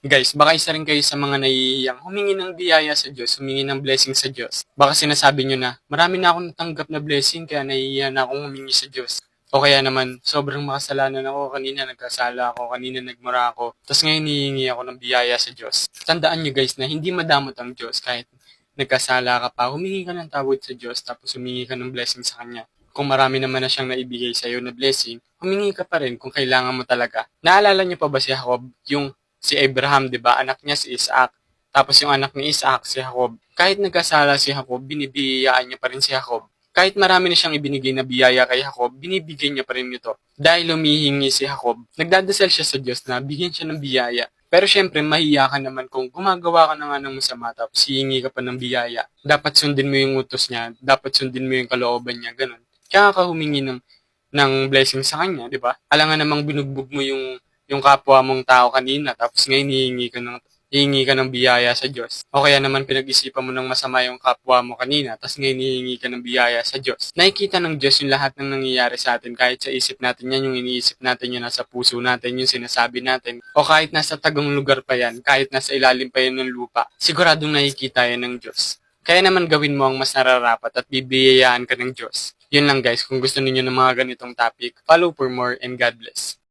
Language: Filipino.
Guys, baka isa rin kayo sa mga nahihiyang humingi ng biyaya sa Diyos, humingi ng blessing sa Diyos. Baka sinasabi nyo na, marami na akong natanggap na blessing kaya nahihiya na akong humingi sa Diyos. O kaya naman, sobrang makasalanan ako, kanina nagkasala ako, kanina nagmura ako, tapos ngayon hihingi ako ng biyaya sa Diyos. Tandaan nyo guys na hindi madamot ang Diyos kahit nagkasala ka pa, humingi ka ng tawad sa Diyos tapos humingi ka ng blessing sa Kanya. Kung marami naman na siyang naibigay sa iyo na blessing, humingi ka pa rin kung kailangan mo talaga. Naalala niyo pa ba si Jacob, yung si Abraham, 'di ba? Anak niya si Isaac. Tapos yung anak ni Isaac si Jacob. Kahit nagkasala si Jacob, binibiyayaan niya pa rin si Jacob. Kahit marami na siyang ibinigay na biyaya kay Jacob, binibigay niya pa rin ito. Dahil humihingi si Jacob, nagdadasal siya sa Diyos na bigyan siya ng biyaya. Pero syempre, mahiya ka naman kung gumagawa ka na nga ng masama tapos hihingi ka pa ng biyaya. Dapat sundin mo yung utos niya, dapat sundin mo yung kalooban niya, ganun. Kaya ka humingi ng blessing sa kanya, di ba? Alangan namang binugbog mo yung kapwa mong tao kanina tapos ngayon hihingi ka ng biyaya sa Diyos. O kaya naman pinag-isipan mo ng masama yung kapwa mo kanina tapos ngayon hihingi ka ng biyaya sa Diyos. Nakikita ng Diyos yung lahat ng nangyayari sa atin kahit sa isip natin yan, yung iniisip natin, yung nasa puso natin, yung sinasabi natin. O kahit nasa tagong lugar pa yan, kahit nasa ilalim pa yan ng lupa, siguradong nakikita yan ng Diyos. Kaya naman gawin mo ang mas nararapat at bibiyayaan ka ng Diyos. Yun lang guys, kung gusto niyo ng mga ganitong topic, follow for more and God bless.